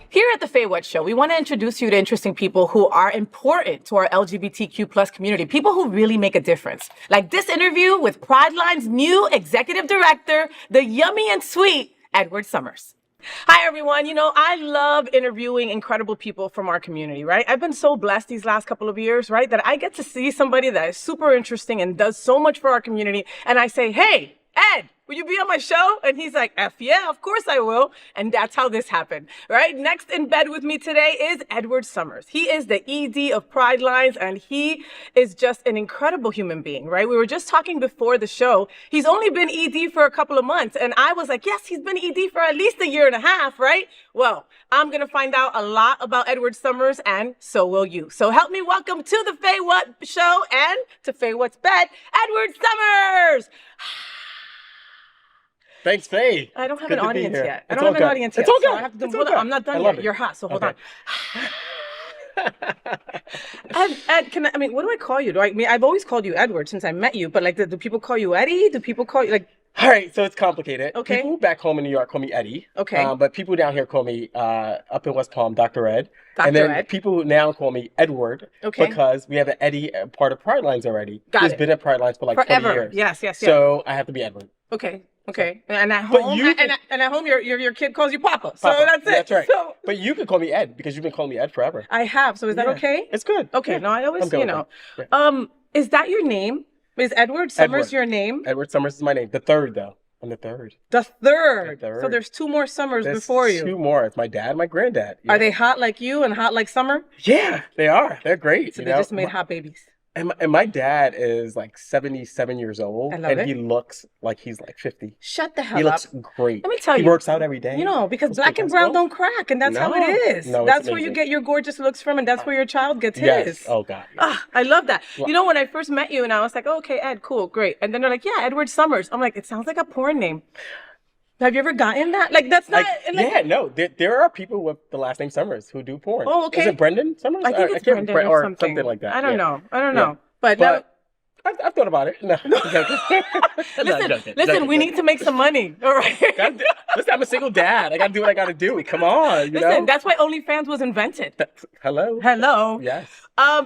Here at the Faywhat Show, we want to introduce you to interesting people who are important to our LGBTQ plus community, people who really make a difference. Like this interview with Prideline's new executive director, the yummy and sweet Edward Summers. Hi, everyone. You know, I love interviewing incredible people from our community, right? I've been so blessed these last couple of years, right, that I get to see somebody that is super interesting and does so much for our community. And I say, hey, Ed, will you be on my show? And he's like, yeah, of course I will. And that's how this happened, right? Next in bed with me today is Edward Summers. He is the ED of Pridelines, and he is just an incredible human being, right? We were just talking before the show. He's only been ED for a couple of months. And I was like, yes, he's been ED for at least a year and a half, right? Well, I'm going to find out a lot about Edward Summers, and so will you. So help me welcome to the Faywhat Show and to Faywhat's Bed, Edward Summers. Thanks, Faye. I don't have an audience yet. It's all good. It's all good. So I have to do, I'm not done yet. You're hot, so hold on. Ed, what do I call you? I've always called you Edward since I met you, but like, do people call you Eddie? Do people call you like? All right, so it's complicated. Okay. People back home in New York call me Eddie. Okay. But people down here call me, up in West Palm, Dr. Ed. Dr. And then Ed. people now call me Edward. Okay. Because we have an Eddie part of Pridelines already. Got Who's it. been at Pridelines for like Forever. 20 years. Yes. So I have to be Edward. Okay. And at home, your kid calls you Papa. So Papa. that's it. That's right. So, but you can call me Ed because you've been calling me Ed forever. I have. So is that okay? It's good. Okay. Yeah. No, I always, I'm good with that. Yeah. Is that your name? Is Edward Summers your name? Edward Summers is my name. The third, though. I'm the third. The third. The third. So there's two more Summers There's before you. Two more. It's my dad and my granddad. Are they hot like you and hot like Summer? Yeah, they are. They're great. So they just made hot babies. And my dad is like 77 years old. I love it. He looks like he's like 50. Shut the hell He up. looks great. Let me tell you. He works out every day. You know, because black and brown don't crack, and that's how it is. No, that's where you get your gorgeous looks from, and that's where your child gets yes. his. Oh, God. Yes. Ah, I love that. You know, when I first met you, and I was like, oh, okay, Ed, cool, great. And then they're like, yeah, Edward Summers. I'm like, it sounds like a porn name. Have you ever gotten that? Like, that's not... yeah, no. There are people with the last name Summers who do porn. Oh, okay. Is it Brendan Summers? I think it's Brendan or something. Something like that. I don't know. I don't know. But I've thought about it. No. Listen, we need to make some money. All right. Listen, I'm a single dad. I got to do what I got to do. Come on. Listen, that's why OnlyFans was invented. Hello. Yes.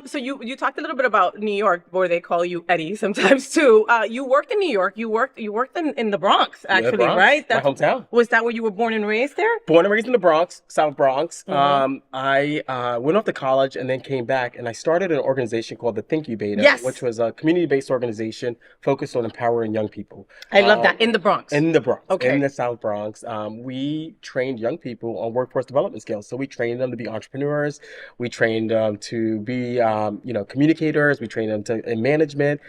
So you talked a little bit about New York, where they call you Eddie sometimes too. You worked in New York. You worked in the Bronx, actually, Bronx, right? That's my hometown. Was that where you were born and raised there? Born and raised in the Bronx, South Bronx. Mm-hmm. I went off to college and then came back, and I started an organization called the Incubator, yes. which was a community-based organization focused on empowering young people. I love that. In the Bronx. In the Bronx. Okay. In the South Bronx. We trained young people on workforce development skills. So we trained them to be entrepreneurs. We trained them to be, communicators. We trained them in management.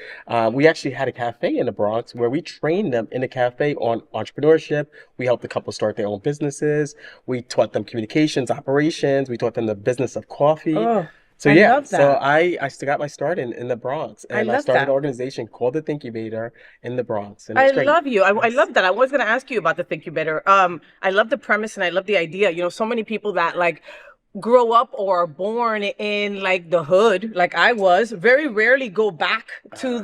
We actually had a cafe in the Bronx where we trained them in a cafe on entrepreneurship. We helped the couple start their own businesses. We taught them communications, operations. We taught them the business of coffee. Oh. So I love that. so I still got my start in the Bronx, and I started that. an organization called the Incubator in the Bronx. And I love you. I love that. I was going to ask you about the Incubator. I love the premise and I love the idea. You know, so many people that like grow up or are born in like the hood, like I was, very rarely go back to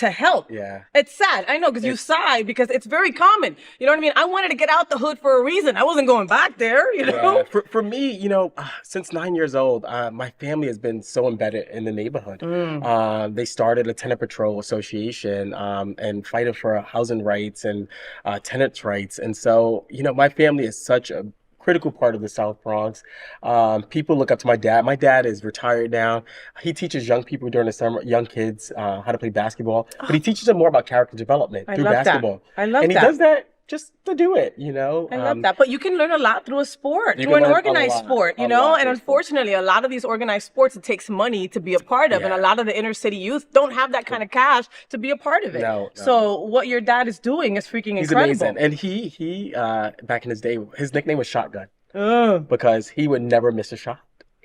help. Yeah. It's sad. I know, because you sigh, because it's very common. You know what I mean? I wanted to get out the hood for a reason. I wasn't going back there, you know? Yeah. For me, since 9 years old, my family has been so embedded in the neighborhood. They started a tenant patrol association and fighting for housing rights and tenants' rights. And so, my family is such a critical part of the South Bronx. People look up to my dad. My dad is retired now. He teaches young people during the summer, young kids, how to play basketball. But he teaches them more about character development through basketball. I love that. And he does that just to do it, I love that. But you can learn a lot through a sport, through an organized sport, And unfortunately, a lot of these organized sports, it takes money to be a part of. And a lot of the inner city youth don't have that kind of cash to be a part of it. No. So what your dad is doing is freaking He's incredible. amazing. And he back in his day, his nickname was Shotgun because he would never miss a shot.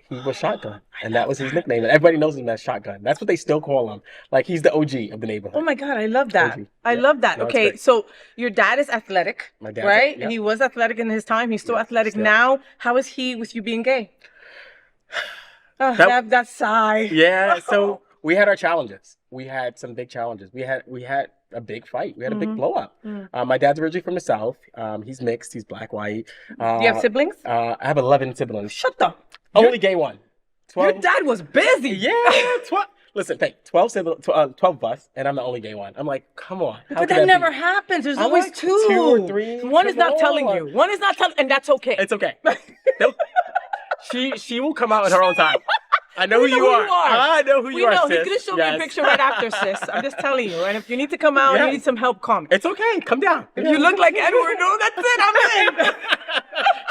He was Shotgun, and that was his nickname. And everybody knows him as Shotgun. That's what they still call him. Like, he's the OG of the neighborhood. Oh my God, I love that. OG. I love that. No, okay, so your dad is athletic, My dad, right? yeah. And he was athletic in his time. He's still athletic now. How is he with you being gay? Oh, that sigh. Yeah, so we had our challenges. We had some big challenges. We had a big fight. We had a big blow up. My dad's originally from the South. He's mixed. He's black, white. Do you have siblings? I have 11 siblings. Shut the. Only gay one. 12. Your dad was busy. Yeah. 12. Listen, 12 siblings, 12 of us, and I'm the only gay one. I'm like, come on. But that never happens. There's always like 2. 2 or 3. One is not telling you. One is not telling, and that's okay. It's okay. She will come out in her own time. I know who you are. I know who you are, sis. He could have shown me a picture right after, sis. I'm just telling you. And if you need to come out, you need some help, call me. It's okay. Come down. If you look like Edward, no, that's it. I'm in.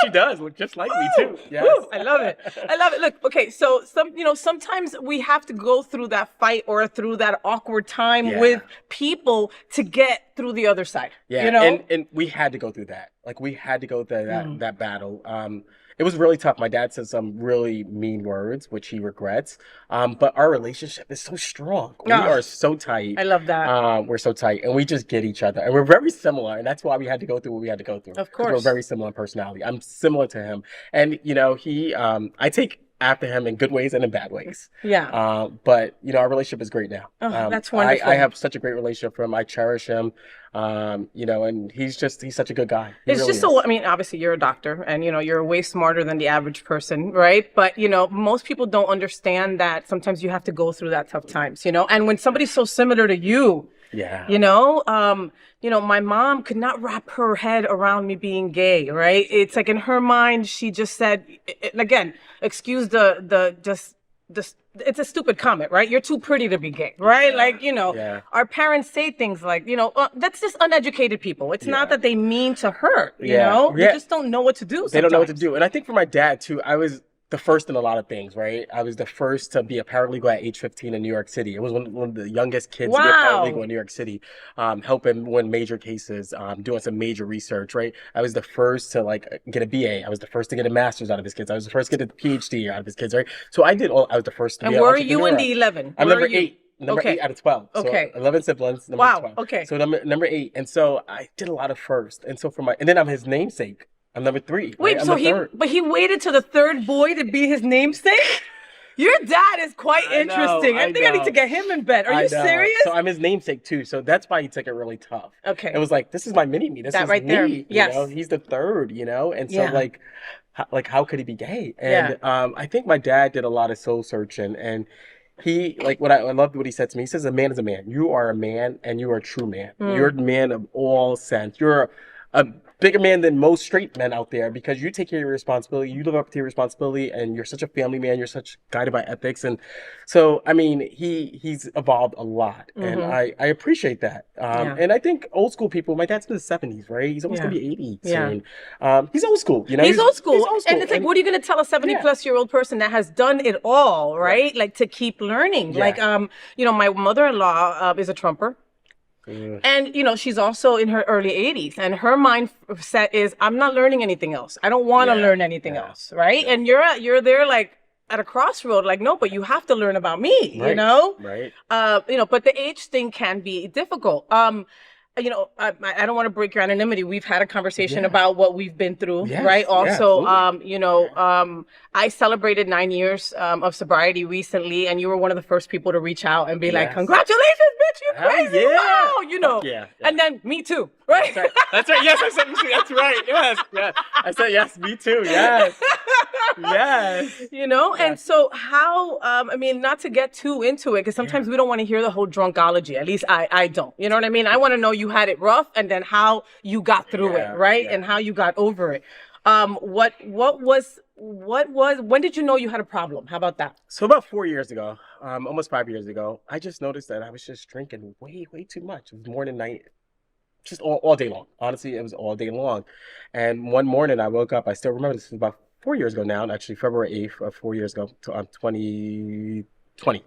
She does look just like me too. Yes. I love it. I love it. Look, okay, so sometimes we have to go through that fight or through that awkward time with people to get through the other side. Yeah. You know? And we had to go through that. Like we had to go through that battle. It was really tough. My dad said some really mean words, which he regrets. But our relationship is so strong. We are so tight. I love that. We're so tight, and we just get each other, and we're very similar, and that's why we had to go through what we had to go through. Of course, we're very similar in personality. I'm similar to him, and he, I take after him in good ways and in bad ways. Yeah. But our relationship is great now. That's wonderful. I have such a great relationship with him. I cherish him. And he's such a good guy. It's really just so, I mean, obviously you're a doctor and, you're way smarter than the average person, right? But, most people don't understand that sometimes you have to go through that tough times, and when somebody's so similar to you, my mom could not wrap her head around me being gay, right? It's like in her mind, she just said, and again, excuse it's a stupid comment, right? You're too pretty to be gay, right? Our parents say things like, that's just uneducated people. It's not that they mean to hurt, you know? They just don't know what to do sometimes. They don't know what to do. And I think for my dad, too, I was the first in a lot of things, right? I was the first to be a paralegal at age 15 in New York City. It was one of the youngest kids to be a paralegal in New York City, helping win major cases, doing some major research, right? I was the first to get a BA. I was the first to get a master's out of his kids. I was the first to get a PhD out of his kids, right? So I was the first to be an entrepreneur. And where are you in the 11? I'm number 8. Number 8 out of 12. Okay. So 11 siblings, number 12. Okay. So number 8. And so I did a lot of first. And so and then I'm his namesake. I'm number 3. Wait, right? so he waited to the third boy to be his namesake? Your dad is quite interesting. I think I need to get him in bed. Are you serious? So I'm his namesake too. So that's why he took it really tough. Okay. It was like, this is my mini me. This is right me. there. Yes. He's the third, and so how could he be gay? And I think my dad did a lot of soul searching, and he, I loved what he said to me. He says, a man is a man. You are a man, and you are a true man. You're a man of all sense. You're a bigger man than most straight men out there because you take care of your responsibility, you live up to your responsibility, and you're such a family man, you're such guided by ethics. And so, I mean, he's evolved a lot, and I appreciate that. And I think old school people, my dad's in the 70s, right? He's almost gonna be 80 soon. He's old school, He's old school. And it's like, what are you gonna tell a 70-plus-year-old person that has done it all, right? Like, to keep learning. Yeah. My mother-in-law is a Trumper. And, she's also in her early 80s, and her mindset is, I'm not learning anything else. I don't want to learn anything else, right? And you're there at a crossroad, no, but you have to learn about me, Right. But the age thing can be difficult. I don't want to break your anonymity. We've had a conversation about what we've been through, right? Also, I celebrated 9 years of sobriety recently, and you were one of the first people to reach out and be like, congratulations, bitch, you're crazy. Wow, And then me too, right? That's right. Yes, I said that's right. Yes. I said yes, me too. Yes. Yes. And so how, not to get too into it, because sometimes we don't want to hear the whole drunkology. At least I don't. You know what I mean? I want to know you had it rough, and then how you got through it, right? And how you got over it. When did you know you had a problem? How about that? So about 4 years ago, almost 5 years ago, I just noticed that I was just drinking way too much. It was more than night. Just all day long. Honestly, it was all day long. And one morning I woke up, I still remember this was about 4 years ago now, actually February 8th of 4 years ago, 2020.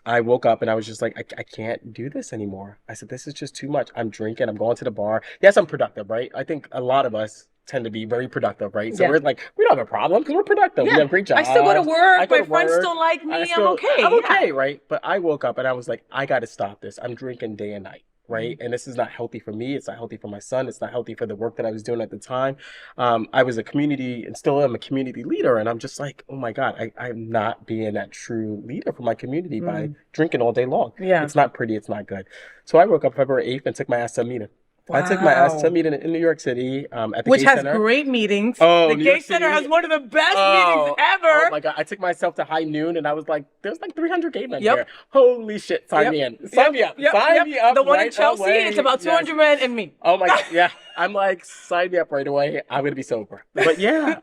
I woke up and I was just like, I can't do this anymore. I said, this is just too much. I'm drinking, I'm going to the bar. Yes, I'm productive, right? I think a lot of us tend to be very productive, right? So we're like, we don't have a problem because we're productive. Yeah. We have great jobs. I still go to work. My friends still like me. I'm okay. I'm okay, right? But I woke up and I was like, I got to stop this. I'm drinking day and night. right? And this is not healthy for me. It's not healthy for my son. It's not healthy for the work that I was doing at the time. I was a community and still am a community leader. And I'm just like, oh my God, I'm not being that true leader for my community by drinking all day long. Yeah. It's not pretty. It's not good. So I woke up February 8th and took my ass to a meeting. I took my ass to a meeting in New York City at the Which Gay has Center. great meetings. Oh, the New Gay York Center City. has one of the best meetings ever. Oh my God. I took myself to High Noon and I was like, there's like 300 gay men Yep. here. Holy shit. Sign me in. Sign me up. Sign me up. The one right in Chelsea, away. it's about 200 men and me. Oh my God. Yeah. I'm like, sign me up right away. I'm going to be sober. But yeah,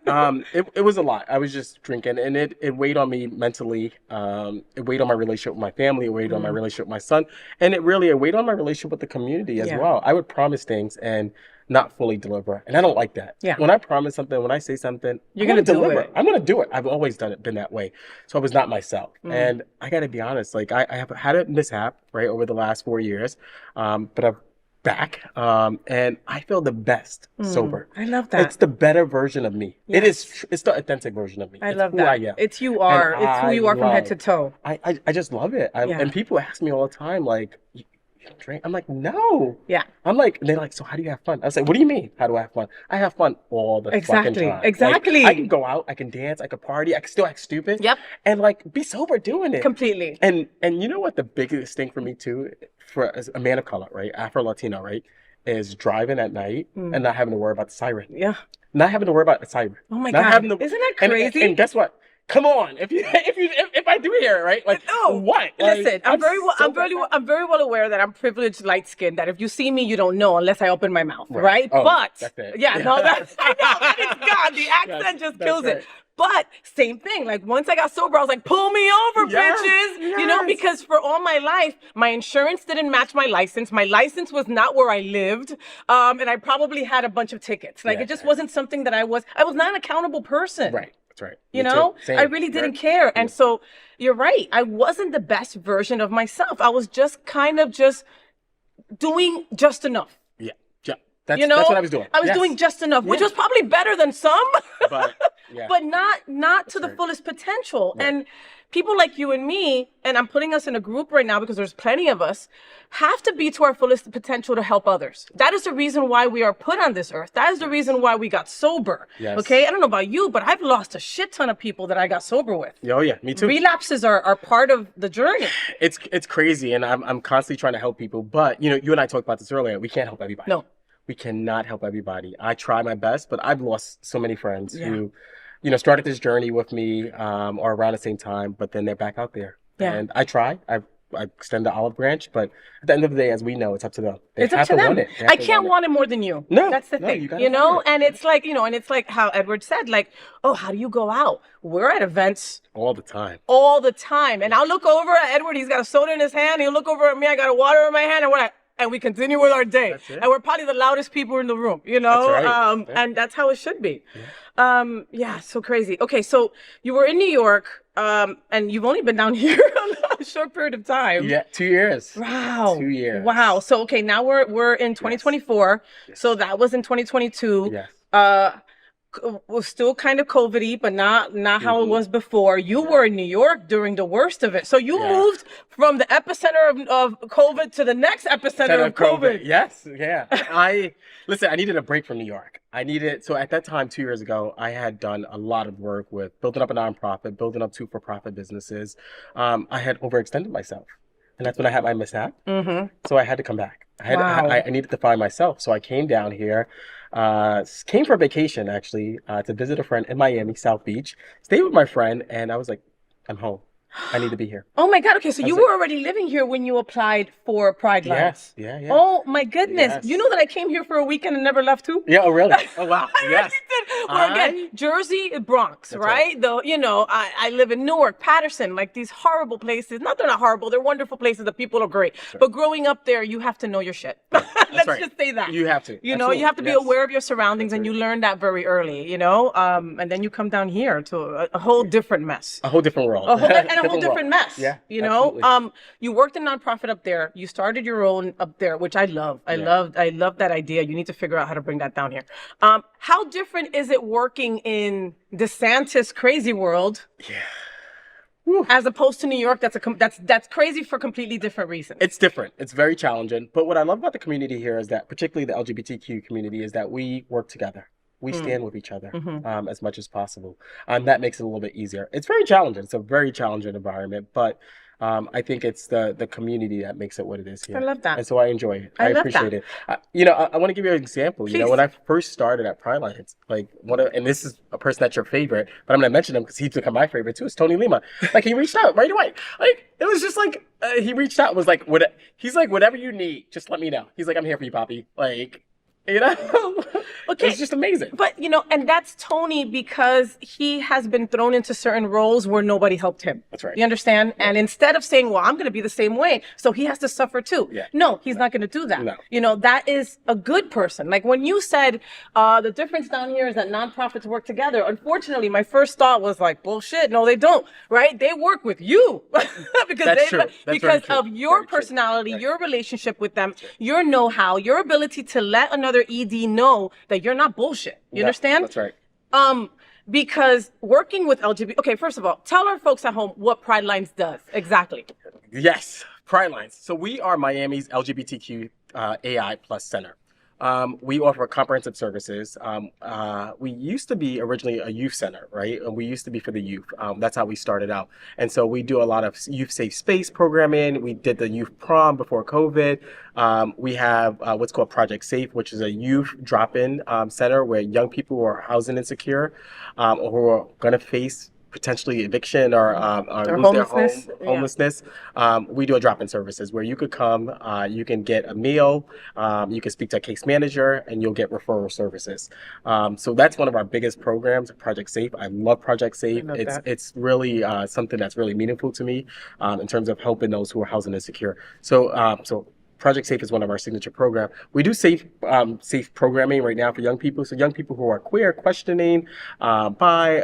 it was a lot. I was just drinking and it weighed on me mentally. It weighed on my relationship with my family. It weighed on my relationship with my son. And it weighed on my relationship with the community as well. I would promise things and not fully deliver. And I don't like that. Yeah. When I promise something, when I say something, You're going to deliver. it. I'm going to do it. I've always been that way. So I was not myself. And I got to be honest, like I have had a mishap, right, over the last 4 years. But I've back and I feel the best sober. I love that. It's the better version of me. Yes. It's the authentic version of me. I It's love who that. I am. It's you are. And It's who you are from head to toe. I just love it. And people ask me all the time, like, you don't drink? I'm like, no. Yeah. I'm like, and they're like, so how do you have fun? I was like, what do you mean? How do I have fun? I have fun all the fucking time. Exactly. Like, I can go out, I can dance, I can party, I can still act stupid. Yep. And like be sober doing it. Completely. And you know what the biggest thing for me too, as a man of color, right? Afro-Latino, right? Is driving at night and not having to worry about the siren. Yeah. Not having to worry about the siren. Oh my not God. Having to, Isn't that crazy? And guess what? Come on. If I do hear it, right? Like, no. What? Listen, like, I'm very well aware that I'm privileged, light skinned. That if you see me, you don't know unless I open my mouth, right? Oh, but that's it. yeah, no, that's I know. It's God. The accent just kills it. But same thing. Like once I got sober, I was like, pull me over, bitches. You know, because for all my life, my insurance didn't match my license. My license was not where I lived. And I probably had a bunch of tickets. Like it just wasn't something that I was not an accountable person. Right. That's right. You know, I really didn't care. And so you're right. I wasn't the best version of myself. I was just kind of just doing just enough. Yeah. That's what I was doing. I was doing just enough, which was probably better than some, but not to the fullest potential. Right. And people like you and me, and I'm putting us in a group right now because there's plenty of us, have to be to our fullest potential to help others. That is the reason why we are put on this earth. That is the reason why we got sober. Yes. Okay? I don't know about you, but I've lost a shit ton of people that I got sober with. Oh yeah, me too. Relapses are part of the journey. It's crazy, and I'm constantly trying to help people. But you know, you and I talked about this earlier. We can't help everybody. No. We cannot help everybody. I try my best, but I've lost so many friends who, you know, started this journey with me or around the same time, but then they're back out there. Yeah. And I try. I extend the olive branch, but at the end of the day, as we know, it's up to them. It's up to them. I can't want it more than you. No. That's the thing. You know? And it's like, you know, and it's like how Edward said, like, oh, how do you go out? We're at events. All the time. All the time. And I'll look over at Edward, he's got a soda in his hand, he'll look over at me, I got a water in my hand, and we continue with our day. And we're probably the loudest people in the room, you know? That's right. And that's how it should be. Yeah, so crazy. Okay, so you were in New York, and you've only been down here a short period of time. Yeah, 2 years. Wow. 2 years. Wow. So, okay, now we're in 2024. Yes. So that was in 2022. Yes. Was still kind of COVID-y, but not how it was before. You were in New York during the worst of it. So you moved from the epicenter of COVID to the next epicenter of COVID. Yes, yeah. I needed a break from New York. So at that time, 2 years ago, I had done a lot of work with building up a nonprofit, building up 2 for-profit businesses. I had overextended myself. And that's when I had my mishap. So I had to come back. I needed to find myself. So I came down here, came for a vacation, actually, to visit a friend in Miami, South Beach. Stayed with my friend, and I was like, I'm home. I need to be here. Oh my God. Okay. So you were already living here when you applied for Pride Lines. Yes. Yeah. Oh my goodness. Yes. You know that I came here for a weekend and never left too? Yeah. Oh, really? Oh, wow. Yes. Well, again, Jersey, Bronx, right? The, you know, I live in Newark, Patterson, like these horrible places. Not they're not horrible. They're wonderful places. The people are great. But growing up there, you have to know your shit. Let's just say that. You have to. You know, you have to be aware of your surroundings, and you learn that very early, you know? And then you come down here to a whole different mess. A whole different world. A whole different mess. Yeah, you know, absolutely. You worked in nonprofit up there. You started your own up there, which I love. I love that idea. You need to figure out how to bring that down here. How different is it working in DeSantis crazy world? Yeah. as opposed to New York. That's crazy for completely different reasons. It's different. It's very challenging. But what I love about the community here is that, particularly the LGBTQ community, is that we work together. We stand with each other as much as possible. That makes it a little bit easier. It's very challenging. It's a very challenging environment, but I think it's the community that makes it what it is here. I love that. And so I enjoy it. I love appreciate that. it. I want to give you an example. Please. When I first started at Pride Lines, and this is a person that's your favorite, but I'm going to mention him because he's become my favorite too, is Tony Lima. He reached out right away. It was just he reached out and was like, he's like, whatever you need, just let me know. He's like, I'm here for you, Poppy. Okay. It's just amazing. But, and that's Tony because he has been thrown into certain roles where nobody helped him. That's right. You understand? Yeah. And instead of saying, well, I'm going to be the same way, so he has to suffer too. Yeah. No, he's not going to do that. No. That is a good person. Like when you said the difference down here is that nonprofits work together. Unfortunately, my first thought was like, bullshit. No, they don't. Right? They work with you because of your personality, your relationship with them, your know-how, your ability to let another ED know that you're not bullshit. You understand? That's right. Because working with LGBT, okay, first of all, tell our folks at home what Pride Lines does exactly. Yes, Pride Lines. So we are Miami's LGBTQ AI plus center. We offer comprehensive services. We used to be originally a youth center, right? And we used to be for the youth. That's how we started out. And so we do a lot of youth safe space programming. We did the youth prom before COVID. We have what's called Project Safe, which is a youth drop-in center where young people who are housing insecure or who are going to face potentially eviction or lose their homelessness. We do a drop-in services where you could come, you can get a meal, you can speak to a case manager, and you'll get referral services. So that's one of our biggest programs, Project Safe. I love Project Safe. It's really something that's really meaningful to me in terms of helping those who are housing insecure. So Project Safe is one of our signature programs. We do safe programming right now for young people. So young people who are queer, questioning, bi,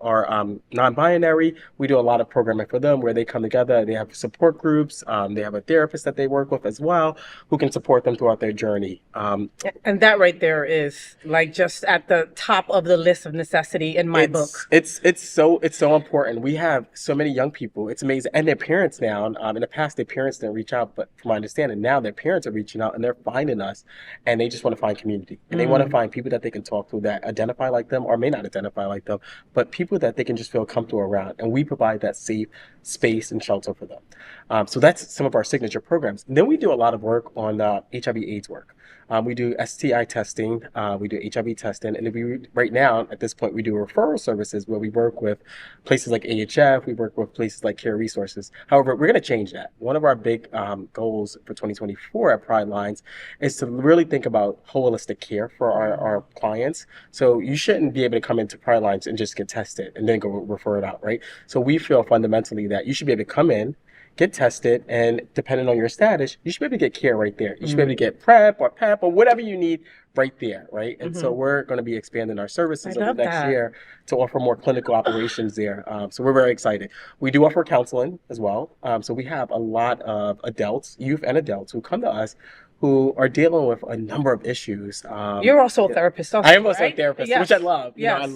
or non-binary, we do a lot of programming for them where they come together. They have support groups. They have a therapist that they work with as well who can support them throughout their journey. And that right there is just at the top of the list of necessity in my book. It's so important. We have so many young people. It's amazing. And their parents now, in the past, their parents didn't reach out, but from my understanding, now their parents are reaching out and they're finding us and they just want to find community and they want to find people that they can talk to that identify like them or may not identify like them, but people that they can just feel comfortable around. And we provide that safe space and shelter for them. So that's some of our signature programs. And then we do a lot of work on HIV/AIDS work. We do STI testing, we do HIV testing, and right now, at this point, we do referral services where we work with places like AHF, we work with places like Care Resources. However, we're going to change that. One of our big goals for 2024 at Pride Lines is to really think about holistic care for our clients. So you shouldn't be able to come into Pride Lines and just get tested and then go refer it out, right? So we feel fundamentally that you should be able to come in, get tested, and depending on your status, you should be able to get care right there. You should be able to get PrEP or PEP or whatever you need right there, right? And so we're going to be expanding our services over the next year to offer more clinical operations there. So we're very excited. We do offer counseling as well. So we have a lot of adults, youth and adults, who come to us who are dealing with a number of issues. You're also a therapist also, I am also a therapist, which I love. Yes. I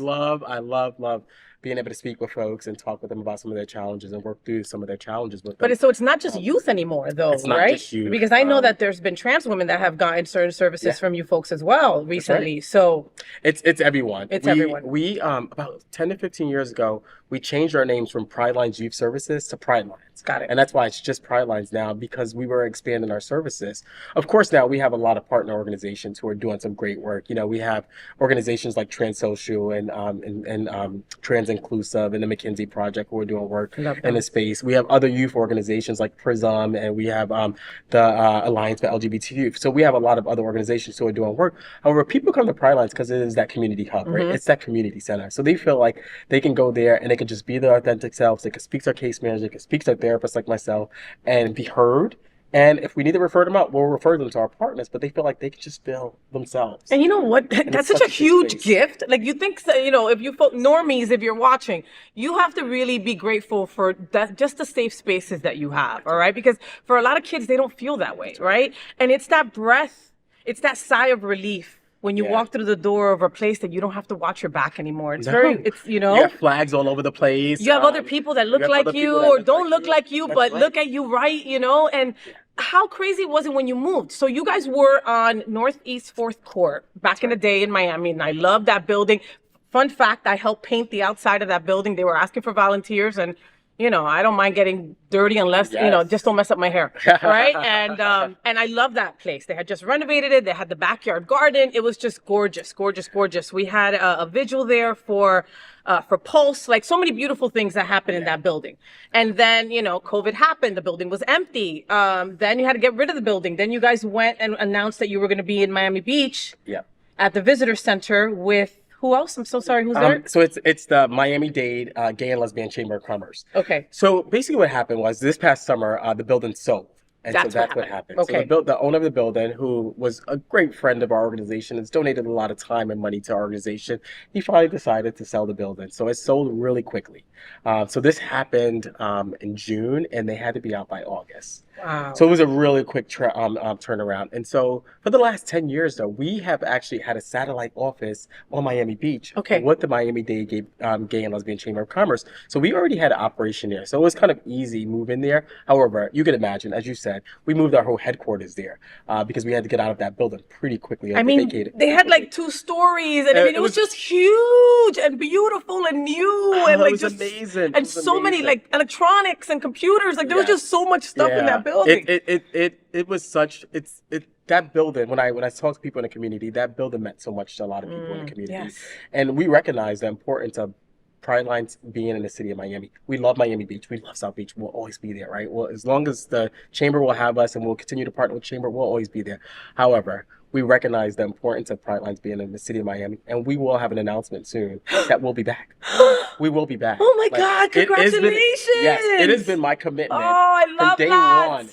love being able to speak with folks and talk with them about some of their challenges and work through some of their challenges with them. But so it's not just youth anymore, though, it's not right? Just youth. Because I know that there's been trans women that have gotten certain services from you folks as well recently. Right. So it's everyone. Everyone. We about 10 to 15 years ago, we changed our names from Pride Lines Youth Services to Pride Lines. Got it. And that's why it's just Pride Lines now, because we were expanding our services. Of course, now we have a lot of partner organizations who are doing some great work. We have organizations like Trans Social and Trans Inclusive and the McKinsey Project who are doing work in the space. We have other youth organizations like PRISM, and we have the Alliance for LGBT Youth. So we have a lot of other organizations who are doing work. However, people come to Pride Lines because it is that community hub, right? It's that community center. So they feel like they can go there and they can just be their authentic selves. They can speak to our case manager, they can speak to a therapist like myself and be heard. And if we need to refer them out, we'll refer them to our partners, but they feel like they can just feel themselves. And you know what? That's such a huge gift. Like you think, if you normies, if you're watching, you have to really be grateful for that, just the safe spaces that you have. All right. Because for a lot of kids, they don't feel that way. Right. And it's that breath, it's that sigh of relief when you Yeah. walk through the door of a place that you don't have to watch your back anymore. It's No. very, it's, You have flags all over the place. you have other people that look have like other you people that or look don't like look you. like you, That's but right. look at you right, and how crazy was it when you moved? So you guys were on Northeast 4th Court back in the day in Miami, and I love that building. Fun fact, I helped paint the outside of that building. They were asking for volunteers, and I don't mind getting dirty unless, Yes. just don't mess up my hair, right? And I love that place. They had just renovated it. They had the backyard garden. It was just gorgeous, gorgeous, gorgeous. We had a vigil there for Pulse, like so many beautiful things that happened in that building. And then, COVID happened. The building was empty. Then you had to get rid of the building. Then you guys went and announced that you were going to be in Miami Beach at the visitor center with who else? I'm so sorry. Who's there? So it's the Miami-Dade Gay and Lesbian Chamber of Commerce. Okay. So basically what happened was this past summer, the building sold. And That's so that's what happened. Okay. So the owner of the building, who was a great friend of our organization, has donated a lot of time and money to our organization. He finally decided to sell the building. So it sold really quickly. So this happened in June, and they had to be out by August. Wow. So it was a really quick turnaround. And so for the last 10 years, though, we have actually had a satellite office on Miami Beach with the Miami-Dade Gay and Lesbian Chamber of Commerce. So we already had an operation there. So it was kind of easy moving there. However, you can imagine, as you said, we moved our whole headquarters there because we had to get out of that building pretty quickly. I mean, they had like 2 stories, and I mean, it was just huge and beautiful and new, and like it was just amazing. and so many like electronics and computers. Like there was just so much stuff in that building. It was such that building. When I talk to people in the community, that building meant so much to a lot of people in the community, and we recognize the importance of Pride Lines being in the city of Miami. We love Miami Beach. We love South Beach. We'll always be there, right? Well, as long as the chamber will have us and we'll continue to partner with chamber, we'll always be there. However, we recognize the importance of Pride Lines being in the city of Miami, and we will have an announcement soon that we'll be back. We will be back. Oh my God, congratulations! It has been my commitment from day that. one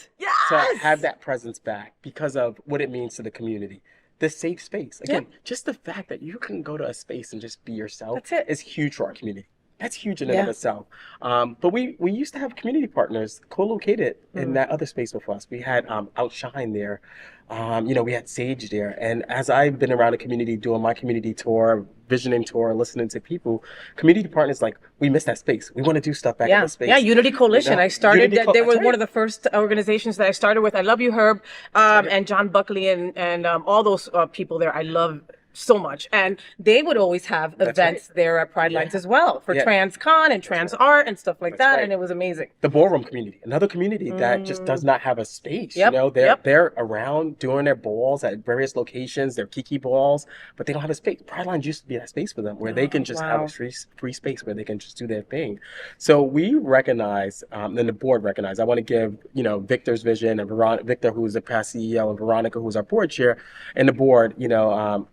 to have that presence back because of what it means to the community. The safe space. Again, just the fact that you can go to a space and just be yourself is huge for our community. That's huge in and of itself. But we used to have community partners co-located in that other space with us. We had Outshine there. We had Sage there. And as I've been around the community doing my community tour, visioning tour, listening to people, community partners, like, we miss that space. We want to do stuff back in the space. Yeah, Unity Coalition. I started, they were one of the first organizations that I started with. I love you, Herb, and John Buckley and all those people there. I love so much. And they would always have events there at Pride Lines as well for trans con and trans art and stuff like that. And it was amazing. The ballroom community, another community that just does not have a space. They're around doing their balls at various locations, their kiki balls, but they don't have a space. Pride Lines used to be that space for them where they can just have a free space where they can just do their thing. So we recognize, and the board recognized, I want to give, Victor's vision and Victor, who's the past CEO, and Veronica, who's our board chair, and the board,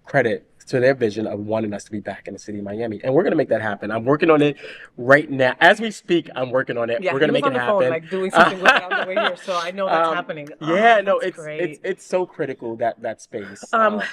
credit to their vision of wanting us to be back in the city of Miami. And we're going to make that happen. I'm working on it right now. As we speak, I'm working on it. We're going to make it happen. Phone, like doing something with it on the way here, so I know that's happening. It's so critical, that space.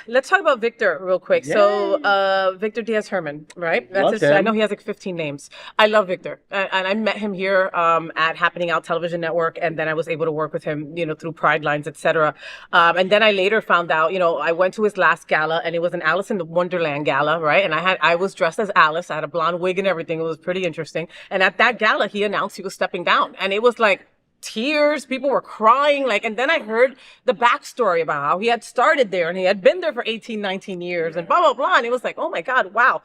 Let's talk about Victor real quick. Yeah. So Victor Diaz-Herman, right? That's I know he has like 15 names. I love Victor. And I met him here at Happening Out Television Network, and then I was able to work with him, through Pride Lines, etc. And then I later found out, I went to his last gala, and it was an Alice in the Wonderland gala, right? And I was dressed as Alice. I had a blonde wig and everything. It was pretty interesting. And at that gala, he announced he was stepping down. And it was like tears. People were crying. And then I heard the backstory about how he had started there and he had been there for 18, 19 years and blah, blah, blah. And it was like, oh my God, wow.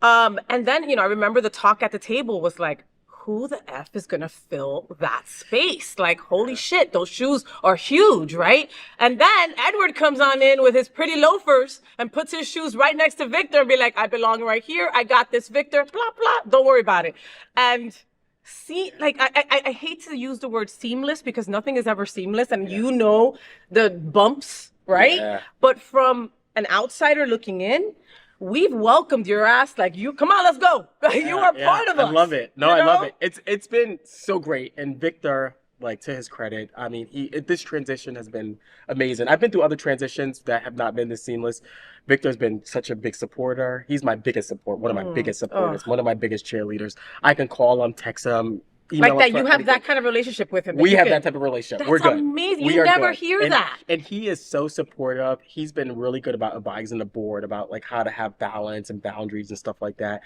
And then, I remember the talk at the table was like, who the F is going to fill that space? Like, holy shit, those shoes are huge, right? And then Edward comes on in with his pretty loafers and puts his shoes right next to Victor and be like, I belong right here. I got this, Victor, blah, blah. Don't worry about it. And see, I hate to use the word seamless because nothing is ever seamless. And the bumps, right? Yeah. But from an outsider looking in, we've welcomed your ass you come on, let's go. You are part of us. I love it. I love it. It's been so great. And Victor, to his credit, I mean, this transition has been amazing. I've been through other transitions that have not been this seamless. Victor's been such a big supporter. He's my biggest support, one of my biggest supporters, one of my biggest cheerleaders. I can call him, text him, email Like him that, for you have anything. that kind of relationship with him. We have that type of relationship. We're That's good. amazing. We You are never good. hear And, that. and he is so supportive. He's been really good about advising the board about like how to have balance and boundaries and stuff like that.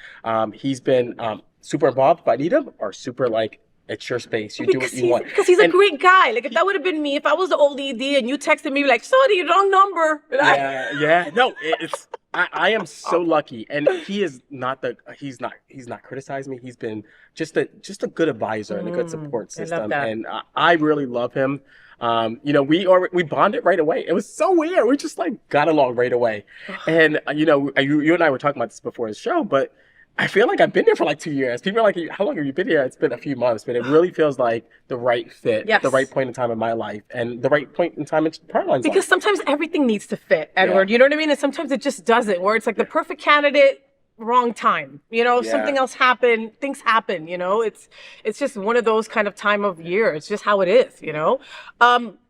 He's been super involved. If I need him, or super like, it's your space. You do what you want. Because he's a great guy. Like if that would have been me, if I was the old ED and you texted me like, sorry, wrong number. Yeah. No, it's I am so lucky, and he is not he's not criticized me. He's been just a good advisor and a good support system, I love that. and I really love him. We bonded right away. It was so weird. We just like got along right away, and you and I were talking about this before the show, but I feel like I've been there for like 2 years. People are like, how long have you been here? It's been a few months, but it really feels like the right fit, Yes. the right point in time in my life, and the right point in time in Caroline's life. Because sometimes everything needs to fit, Edward. Yeah. You know what I mean? And sometimes it just doesn't, where it's like the perfect candidate, wrong time. Something else happened, things happen, it's just one of those kind of time of year. It's just how it is,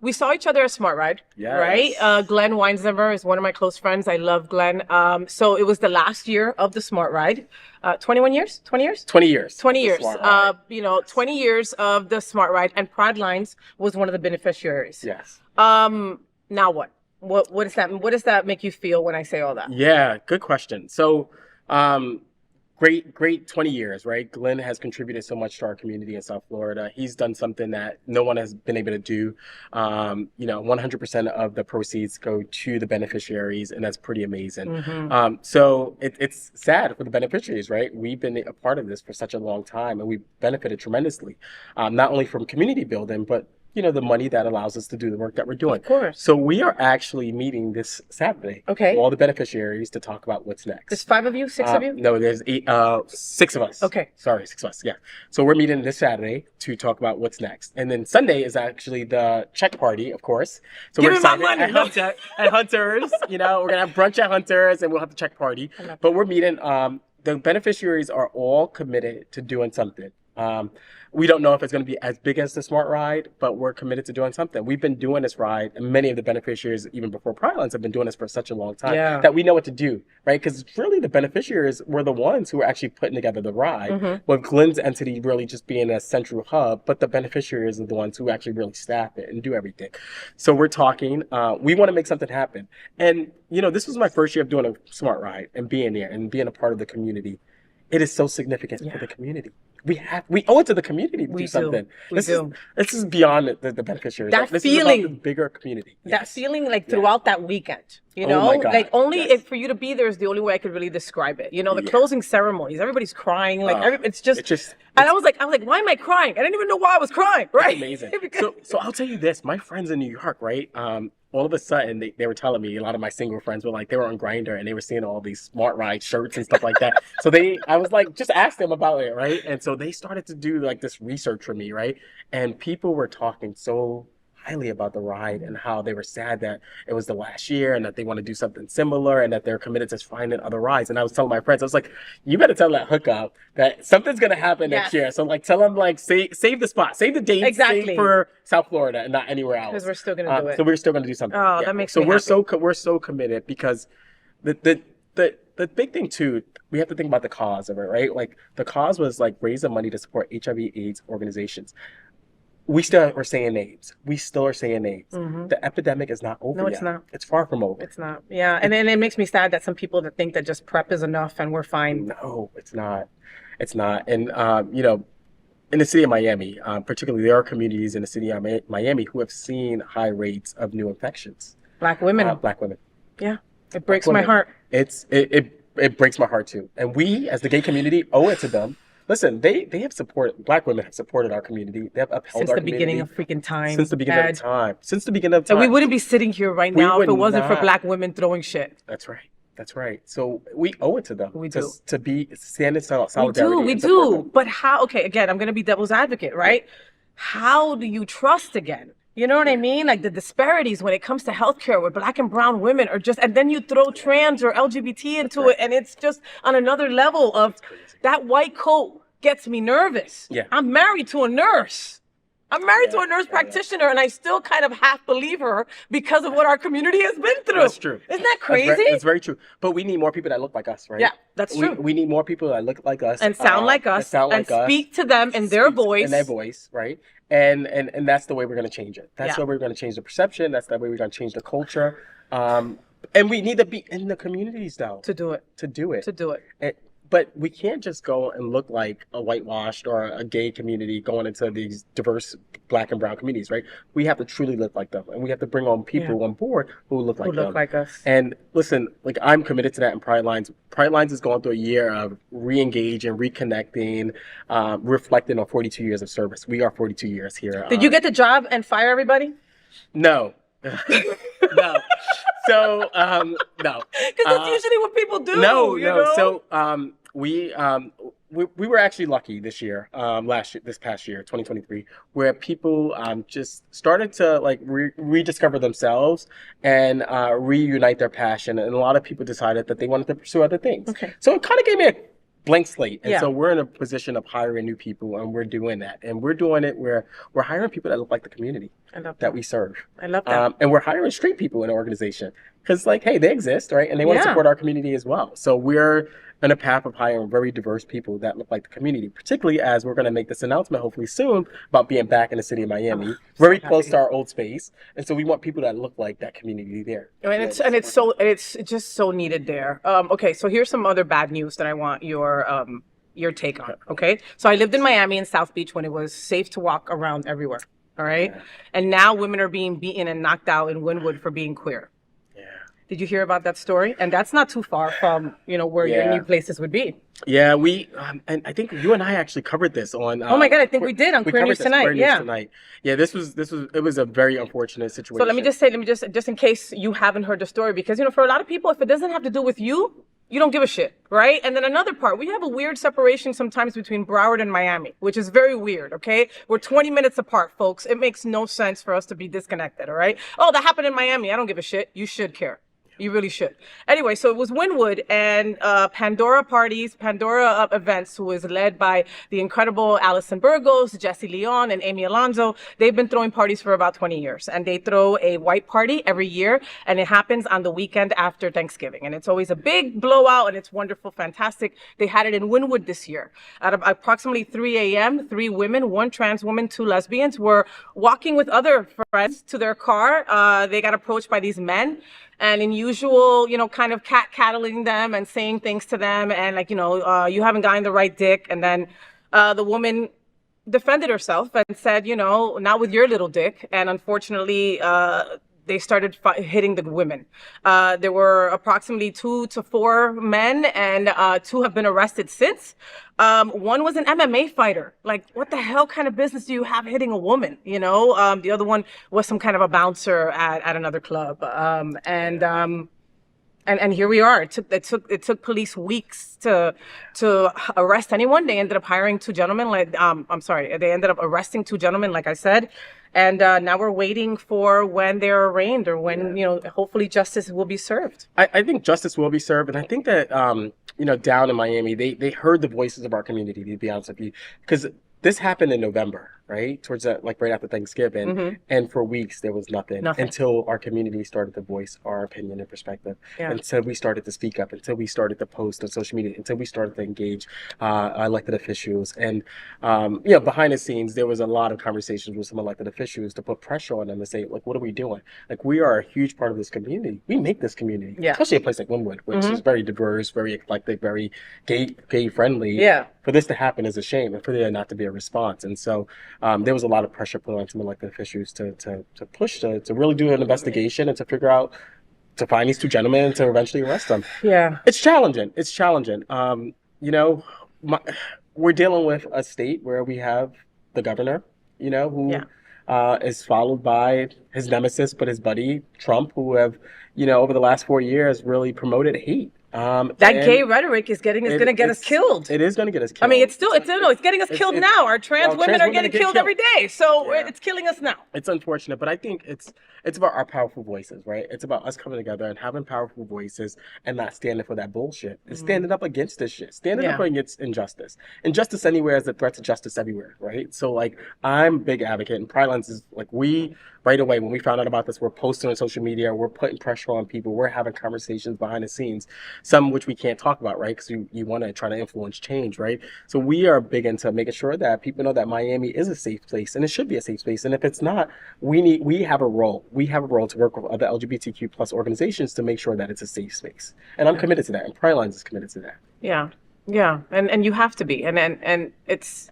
We saw each other at Smart Ride, Yes. right? Glenn Weinzimmer is one of my close friends. I love Glenn. So it was the last year of the Smart Ride. 21 years? 20 years? 20 years. 20 The years. Smart Ride. 20 years of the Smart Ride, and Pride Lines was one of the beneficiaries. Yes. Now what? What does that? What does that make you feel when I say all that? Yeah, good question. So, great 20 years, right? Glenn has contributed so much to our community in South Florida. He's done something that no one has been able to do. 100% of the proceeds go to the beneficiaries, and that's pretty amazing. So it's sad for the beneficiaries, right? We've been a part of this for such a long time, and we've benefited tremendously, not only from community building, but the money that allows us to do the work that we're doing. Of course. So we are actually meeting this Saturday. Okay. All the beneficiaries to talk about what's next. There's 5 of you, 6 of you? No, there's 6 of us. Okay. Sorry, 6 of us. Yeah. So we're meeting this Saturday to talk about what's next, and then Sunday is actually the check party, of course. So Give we're me my excited money. at Hunters. We're gonna have brunch at Hunters, and we'll have the check party. But we're meeting. The beneficiaries are all committed to doing something. We don't know if it's going to be as big as the Smart Ride, but we're committed to doing something. We've been doing this ride, and many of the beneficiaries, even before Pride Lines, have been doing this for such a long time that we know what to do, right? Because really the beneficiaries were the ones who were actually putting together the ride, with Glenn's entity really just being a central hub, but the beneficiaries are the ones who actually really staff it and do everything. So we're talking, we want to make something happen. And, this was my first year of doing a Smart Ride and being there and being a part of the community. It is so significant for the community. We owe it to the community to do something. This is beyond the beneficiaries. That this feeling, is about the bigger community. That feeling, like throughout that weekend, Oh my God. like only if for you to be there is the only way I could really describe it. The closing ceremonies, everybody's crying, like it's just. And I was like, why am I crying? I didn't even know why I was crying. Right? It's amazing. So I'll tell you this: my friends in New York, right? All of a sudden, they were telling me, a lot of my single friends were like, they were on Grindr and they were seeing all these Smart Ride shirts and stuff like that. So I was like, just ask them about it, right? And so they started to do like this research for me, right? And people were talking so highly about the ride and how they were sad that it was the last year and that they want to do something similar and that they're committed to finding other rides. And I was telling my friends, I was like, you better tell that hookup that something's going to happen next year. So like, tell them like, save the spot, save the date, save for South Florida and not anywhere else. Because we're still going to do it. So we're still going to do something. Oh, that makes me happy. We're so committed because the big thing too, we have to think about the cause of it, right? Like the cause was like raising money to support HIV/AIDS organizations. We still are saying names. The epidemic is not over yet. No, it's not. It's far from over. It's not. Yeah, and then it makes me sad that some people that think that just PrEP is enough and we're fine. No, it's not. It's not. And in the city of Miami, particularly, there are communities in the city of Miami who have seen high rates of new infections. Black women. Black women. Yeah, it breaks my heart. It breaks my heart too. And we, as the gay community, owe it to them. Listen, they have supported, Black women have supported our community. They have upheld our community. Since the beginning of freaking time. Since the beginning of time. Since the beginning of time. So we wouldn't be sitting here right now if it wasn't for Black women throwing shit. That's right. That's right. So we owe it to them. We do. To be stand in solidarity. We do. But how, okay, again, I'm going to be devil's advocate, right? How do you trust again? You know what I mean? Like the disparities when it comes to healthcare where Black and brown women are just, and then you throw trans or LGBT into it, and it's just on another level of that white coat gets me nervous. Yeah. I'm married to a nurse. I'm married to a nurse practitioner, and I still kind of half believe her because of what our community has been through. That's true. Isn't that crazy? It's very true. But we need more people that look like us, right? Yeah, that's true. We need more people that look like us and sound like us, and speak to them in their voice. In their voice, right? And that's the way we're going to change it. That's the way we're going to change the perception. That's the way we're going to change the culture. And we need to be in the communities, though, to do it. But we can't just go and look like a whitewashed or a gay community going into these diverse Black and brown communities, right? We have to truly look like them, and we have to bring on people on board who look like them. Who look like us. And listen, like, I'm committed to that in Pride Lines. Pride Lines is going through a year of re-engaging, reconnecting, reflecting on 42 years of service. We are 42 years here. Did you get the job and fire everybody? No. No. So, no. Because that's usually what people do. No. Know? So, we were actually lucky this year, this past year, 2023, where people just started to like rediscover themselves and reunite their passion, and a lot of people decided that they wanted to pursue other things. Okay. So it kind of gave me a blank slate, and so we're in a position of hiring new people, and we're doing that, and we're doing it where we're hiring people that look like the community that we serve. I love that. And we're hiring straight people in the organization because, like, hey, they exist, right? And they want to support our community as well. So we're in a path of hiring very diverse people that look like the community, particularly as we're going to make this announcement hopefully soon about being back in the city of Miami, very close to our old space. And so we want people that look like that community there. And it's just so needed there. Okay, so here's some other bad news that I want your take on. Okay, so I lived in Miami and South Beach when it was safe to walk around everywhere. All right, and now women are being beaten and knocked out in Wynwood for being queer. Did you hear about that story? And that's not too far from, where your new places would be. Yeah, we and I think you and I actually covered this on. Oh my God, I think we did on Queer News Tonight. Yeah, it was a very unfortunate situation. So let me just in case you haven't heard the story, because for a lot of people, if it doesn't have to do with you, you don't give a shit, right? And then another part, we have a weird separation sometimes between Broward and Miami, which is very weird, okay? We're 20 minutes apart, folks. It makes no sense for us to be disconnected, all right? Oh, that happened in Miami. I don't give a shit. You should care. You really should. Anyway, so it was Wynwood and Pandora Events, who is led by the incredible Allison Burgos, Jesse Leon, and Amy Alonso. They've been throwing parties for about 20 years, and they throw a white party every year, and it happens on the weekend after Thanksgiving. And it's always a big blowout, and it's wonderful, fantastic. They had it in Wynwood this year. At approximately 3 a.m., 3 women, 1 trans woman, 2 lesbians, were walking with other friends to their car. They got approached by these men. And in usual, kind of cat-cattling them and saying things to them and you haven't gotten the right dick. And then the woman defended herself and said, not with your little dick. And unfortunately, they started hitting the women. There were approximately 2 to 4 men, and 2 have been arrested since. One was an MMA fighter. Like, what the hell kind of business do you have hitting a woman? The other one was some kind of a bouncer at another club. And here we are. It took police weeks to arrest anyone. They ended up hiring 2 gentlemen. They ended up arresting 2 gentlemen, like I said. And now we're waiting for when they're arraigned or when, hopefully justice will be served. I think justice will be served. And I think that, down in Miami, they heard the voices of our community, to be honest with you. Because this happened in November, right? Towards that, right after Thanksgiving. Mm-hmm. And for weeks, there was nothing until our community started to voice our opinion and perspective. Yeah. Until we started to speak up, until we started to post on social media, until we started to engage elected officials. And, behind the scenes, there was a lot of conversations with some elected officials to put pressure on them and say, like, what are we doing? Like, we are a huge part of this community. We make this community, especially a place like Wynwood, which is very diverse, very eclectic, very gay friendly. Yeah. For this to happen is a shame, and for there not to be a response. And so there was a lot of pressure put on some elected officials to push to really do an investigation and to figure out, to find these 2 gentlemen and to eventually arrest them. Yeah. It's challenging. We're dealing with a state where we have the governor, who is followed by his nemesis, but his buddy, Trump, who have, over the last 4 years really promoted hate. That gay rhetoric is going to get us killed. It is going to get us killed. I mean, it's getting us killed now. Our trans women are getting killed every day. So it's killing us now. It's unfortunate, but I think it's about our powerful voices, right? It's about us coming together and having powerful voices and not standing for that bullshit. It's standing up against this shit. Standing up against injustice. Injustice anywhere is a threat to justice everywhere, right? So, like, I'm a big advocate, and Pride Lines is, like, right away, when we found out about this, we're posting on social media, we're putting pressure on people, we're having conversations behind the scenes, some which we can't talk about, right? Because you want to try to influence change, right? So we are big into making sure that people know that Miami is a safe place, and it should be a safe space. And if it's not, we have a role. We have a role to work with other LGBTQ plus organizations to make sure that it's a safe space. And I'm committed to that, and Pride Lines is committed to that. Yeah. Yeah, and you have to be, and it's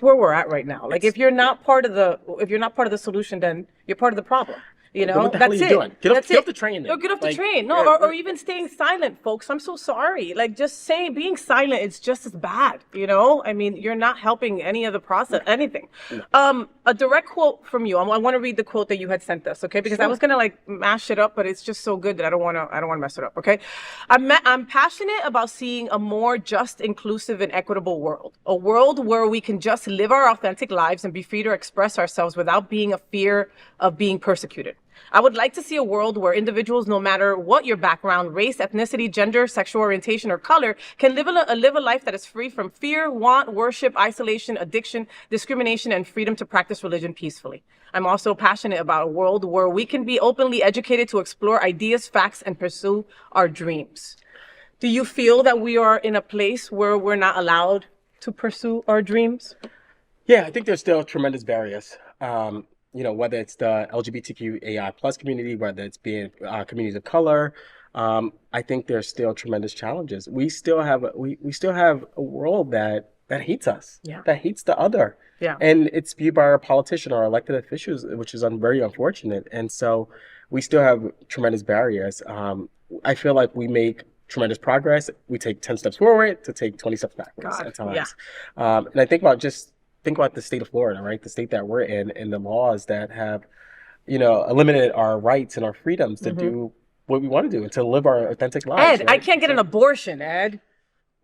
where we're at right now. Like, if you're not part of the solution, then you're part of the problem. You know, what the hell are you doing? Get off the train. No, get off the train. No, or even staying silent, folks. I'm so sorry. Like, just being silent is just as bad. You know, I mean, you're not helping any of the process, anything. No. A direct quote from you. I want to read the quote that you had sent us, okay? Because I was gonna like mash it up, but it's just so good that I don't want to mess it up, okay? I'm passionate about seeing a more just, inclusive, and equitable world. A world where we can just live our authentic lives and be free to express ourselves without being a fear of being persecuted. I would like to see a world where individuals, no matter what your background, race, ethnicity, gender, sexual orientation, or color, can live a life that is free from fear, want, worship, isolation, addiction, discrimination, and freedom to practice religion peacefully. I'm also passionate about a world where we can be openly educated to explore ideas, facts, and pursue our dreams. Do you feel that we are in a place where we're not allowed to pursue our dreams? Yeah, I think there's still tremendous barriers. You know, whether it's the LGBTQAI plus community, whether it's being communities of color, I think there's still tremendous challenges. We still have a world that hates us, that hates the other, and it's viewed by our politicians, our elected officials, which is very unfortunate. And so we still have tremendous barriers. I feel like we make tremendous progress. We take 10 steps forward to take 20 steps backwards at times. And I think about the state of Florida, right? The state that we're in, and the laws that have, you know, eliminated our rights and our freedoms to do what we want to do and to live our authentic lives. Ed, right? I can't get an abortion, Ed.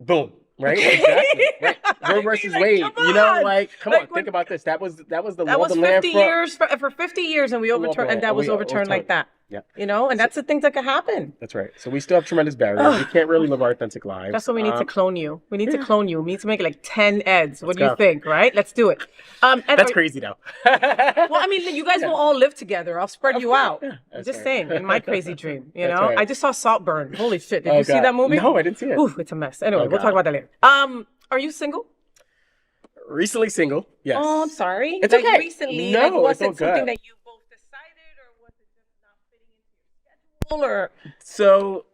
Boom. Right? Exactly. Right. Roe versus Wade. You know, like, come on, think about this. That was the law of the land 50 years for 50 years, and we overturned, and that was overturned like that. Yeah. You know, and that's the things that could happen. That's right. So we still have tremendous barriers. We can't really live our authentic lives. That's why we need to clone you. We need to clone you. We need to make it like 10 Eds. What do you think, right? Let's do it. That's crazy, though. Well, I mean, you guys will all live together. I'll spread you out. Yeah, just saying, in my crazy dream, you know? Right. I just saw Saltburn. Holy shit. Did you see that movie? No, I didn't see it. Ooh, it's a mess. Anyway, we'll talk about that later. Are you single? Recently single, yes. Oh, I'm sorry. It's okay. Recently, no, like, was it's all it something good. that you both decided, or was it just not fitting into your schedule? Or so,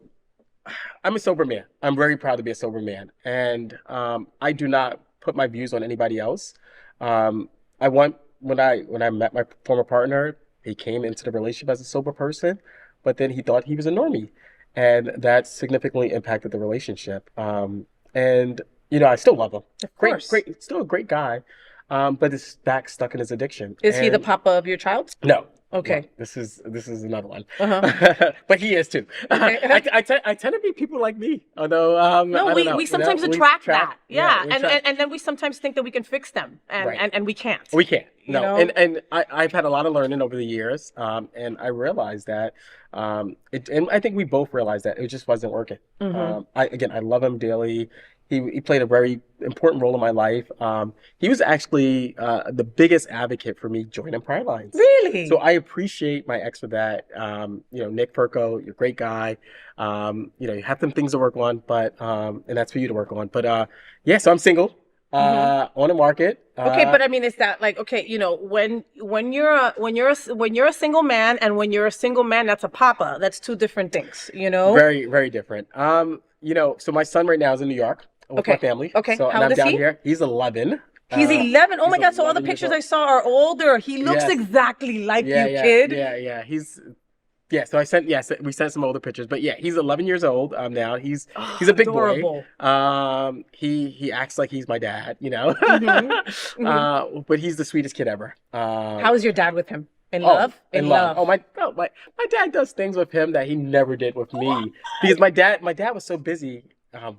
I'm a sober man. I'm very proud to be a sober man, and I do not put my views on anybody else. When I met my former partner, he came into the relationship as a sober person, but then he thought he was a normie, and that significantly impacted the relationship. And you know, I still love him. Of course. Great, still a great guy. But is back stuck in his addiction. Is he the papa of your child? No. Okay. No, this is another one. But he is too. Okay. I tend to be people like me. Although we sometimes attract that. Yeah. And then we sometimes think that we can fix them, and we can't. We can't. No. You know? And I've had a lot of learning over the years. And I realized that and I think we both realized that it just wasn't working. I love him dearly. He played a very important role in my life. He was actually the biggest advocate for me joining Pride Lines. Really? So I appreciate my ex for that. You know, Nick Perko, you're a great guy. You know, you have some things to work on, but and that's for you to work on. But yeah, so I'm single. On the market. Okay, but I mean, is that like, okay, you know, when you're a single man, and when you're a single man that's a papa, that's two different things, you know? Very, very different. You know, so my son right now is in New York with my family. Okay. So how old is he? Here. He's 11. He's 11. Oh my God! So all the pictures I saw are older. He looks exactly like you, kid. Yeah. So we sent some older pictures, but yeah, he's 11 years old now. He's a big adorable boy. He acts like he's my dad, you know. But he's the sweetest kid ever. How is your dad with him? In love? In love. My dad does things with him that he never did with me because my dad was so busy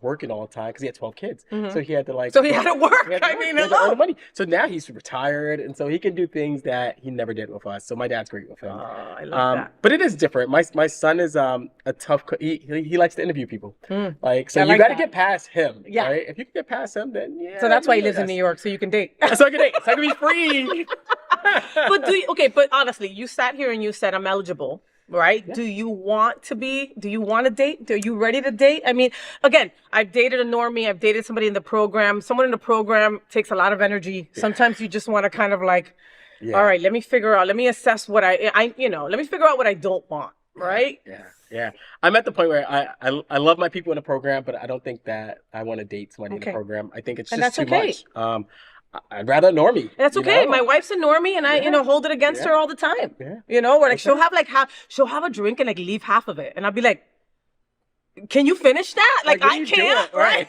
working all the time because he had 12 kids. So he had to So he had to work. he had to earn the money. So now he's retired, and so he can do things that he never did with us. So my dad's great with him. Oh, I love that. But it is different. My son is a tough. He likes to interview people. Like so, I you like got to that. get past him. Yeah. Right? If you can get past him, then yeah. So that's why he lives in New York, so you can date. So I can date. So I can be free. But honestly, you sat here and you said I'm eligible, right? Yeah. Do you want to date? Are you ready to date? I mean, again, I've dated a normie, I've dated somebody in the program. Someone in the program takes a lot of energy. Yeah. Sometimes you just want to kind of like, all right, let me assess what let me figure out what I don't want, right? Yeah. I'm at the point where I love my people in the program, but I don't think that I want to date somebody in the program. I think it's just too much. I'd rather a normie. That's okay. My wife's a normie, and I, hold it against her all the time. Yeah. Where like she'll have a drink and like leave half of it, and I'll be like, "Can you finish that?" Like I can't. Right?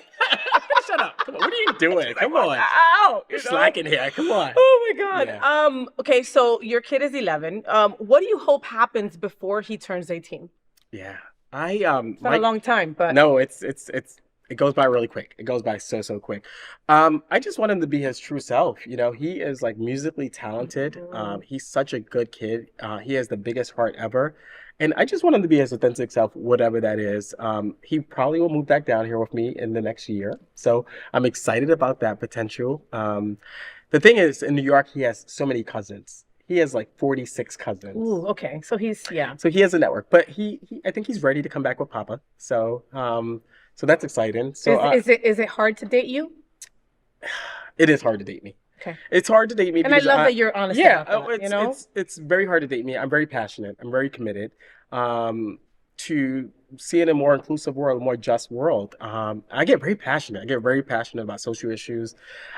Shut up. Come on. What are you doing? Come on. Ow, You're slacking here. Come on. Oh my God. Yeah. Okay. So your kid is 11. What do you hope happens before he turns 18? Yeah. It's not a long time, but no, it goes by really quick. It goes by so quick. I just want him to be his true self. He is like musically talented. He's such a good kid. He has the biggest heart ever. And I just want him to be his authentic self, whatever that is. He probably will move back down here with me in the next year. So I'm excited about that potential. The thing is, in New York, he has so many cousins. He has like 46 cousins. Ooh, okay. So So he has a network, but I think he's ready to come back with Papa. So that's exciting. So is it hard to date you? It is hard to date me. Okay. It's hard to date me. And I love that you're honest about that, it's very hard to date me. I'm very passionate. I'm very committed to seeing a more inclusive world, a more just world. I get very passionate. I get very passionate about social issues.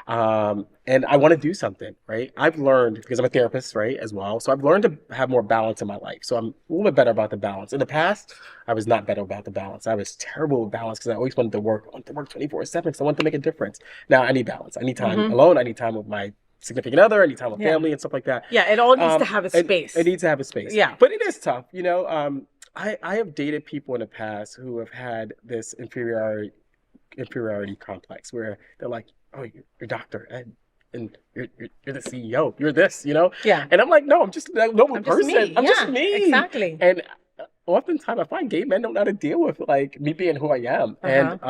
And I want to do something, right? I've learned, because I'm a therapist, right, as well. So I've learned to have more balance in my life. So I'm a little bit better about the balance. In the past, I was not better about the balance. I was terrible with balance because I always wanted to work. I wanted to work 24/7 because I wanted to make a difference. Now I need balance. I need time alone. I need time with my significant other. I need time with family and stuff like that. Yeah, it all needs to have a space. It needs to have a space. Yeah. But it is tough, I have dated people in the past who have had this inferiority complex where they're like, oh, you're a doctor and you're the CEO, you're this, Yeah. And I'm like, no, I'm just a normal person. I'm just me. Exactly. And oftentimes I find gay men don't know how to deal with like me being who I am. And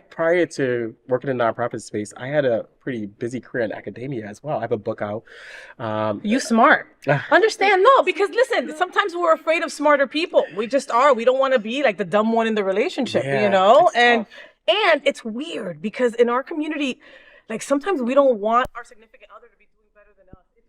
prior to working in the nonprofit space, I had a pretty busy career in academia as well. I have a book out. You smart. Understand? No, because listen, sometimes we're afraid of smarter people. We just are. We don't want to be like the dumb one in the relationship, And it's weird because in our community, like sometimes we don't want our significant other to be doing better than us. It's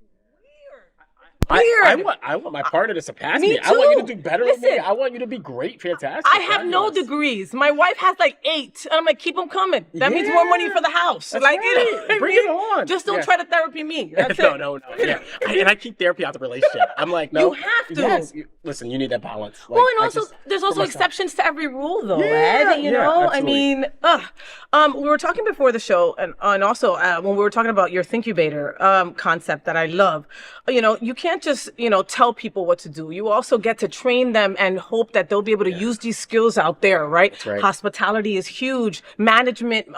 weird. I want my partner to surpass Me me. I want you to too. do better than me. I want you to be great, fantastic. I have no degrees. My wife has like 8, and I'm like, keep them coming. That means more money for the house. That's like, right. Bring it on. Just don't try to therapy me. That's No. Yeah, and I keep therapy out the relationship. I'm like, no, you have to. Yes, listen, you need that balance. Like, well, and also, there's also exceptions to every rule, though, Ed. You know, absolutely. I mean, we were talking before the show, and also when we were talking about your Thinkubator concept that I love. You can't just tell people what to do. You also get to train them and hope that they'll be able to use these skills out there, right? That's right. Hospitality is huge. Management,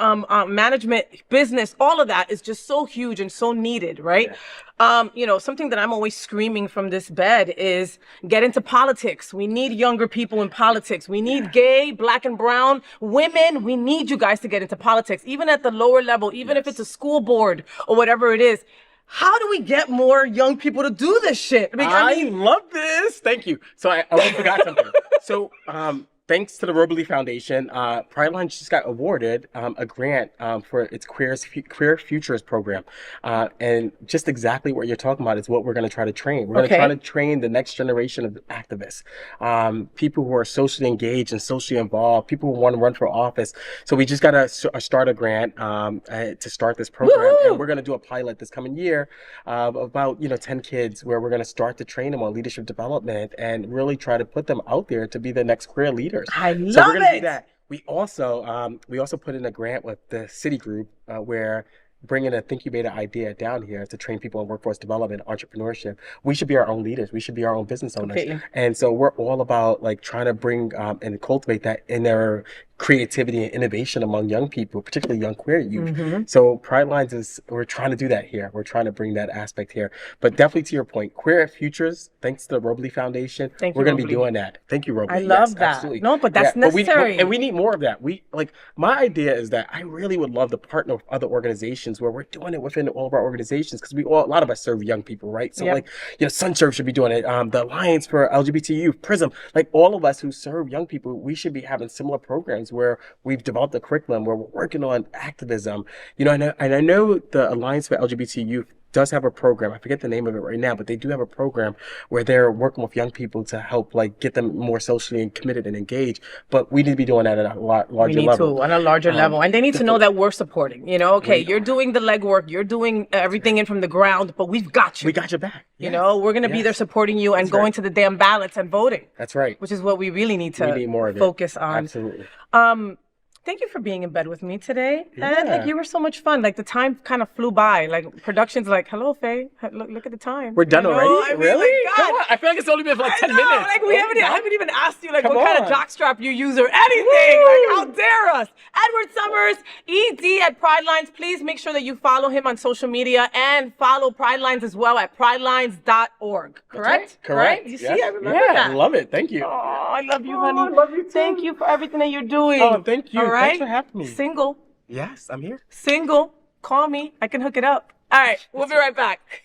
business, all of that is just so huge and so needed, right? Yeah. Something that I'm always screaming from this bed is get into politics. We need younger people in politics. We need gay, black and brown women. We need you guys to get into politics, even at the lower level, even if it's a school board or whatever it is. How do we get more young people to do this shit? I love this. Thank you. So I almost forgot something. So thanks to the Robley Foundation, Prideline just got awarded a grant for its Queer Futures program. And just exactly what you're talking about is what we're going to try to train. We're going to try to train the next generation of activists, people who are socially engaged and socially involved, people who want to run for office. So we just got to start a grant to start this program. Woo-hoo! And we're going to do a pilot this coming year of about 10 kids where we're going to start to train them on leadership development and really try to put them out there to be the next career leaders. I love so we're gonna it. do that. We also put in a grant with the City Group where bringing a incubator idea down here to train people in workforce development, entrepreneurship. We should be our own leaders. We should be our own business owners. Completely. And so we're all about like trying to bring and cultivate that inner creativity and innovation among young people, particularly young queer youth. So Pride Lines we're trying to do that here. We're trying to bring that aspect here. But definitely to your point, Queer Futures, thanks to the Robley Foundation, we're going to be doing that. Thank you, Robley. I love yes, that. Absolutely. No, but that's necessary. And we need more of that. My idea is that I really would love to partner with other organizations where we're doing it within all of our organizations, because a lot of us serve young people, right? So SunServe should be doing it. The Alliance for LGBT Youth, PRISM, like all of us who serve young people, we should be having similar programs where we've developed a curriculum where we're working on activism. And I know the Alliance for LGBT Youth does have a program. I forget the name of it right now, but they do have a program where they're working with young people to help get them more socially and committed and engaged. But we need to be doing that at a larger level. We need to, on a larger level. And they need to know that we're supporting, you're doing the legwork, you're doing everything in from the ground, but we've got you. We got your back. We're going to be there supporting you and going to the damn ballots and voting. That's right. Which is what we really need to more of focus on. Absolutely. Thank you for being in bed with me today. And you were so much fun. The time kind of flew by. Production's hello, Faye. Look at the time. We're done already? Really? Come on. I feel like it's only been for 10 minutes. I haven't even asked you what kind of jockstrap you use or anything. How dare us? Edward Summers, ED at Pride Lines. Please make sure that you follow him on social media and follow Pride Lines as well at pridelines.org. Correct? Correct. You see, I remember that. I love it. Thank you. Oh, I love you, honey. I love you too. Thank you for everything that you're doing. Oh, thank you. All right? Thanks for having me. Single. Yes, I'm here. Single. Call me. I can hook it up. All right. We'll be right back.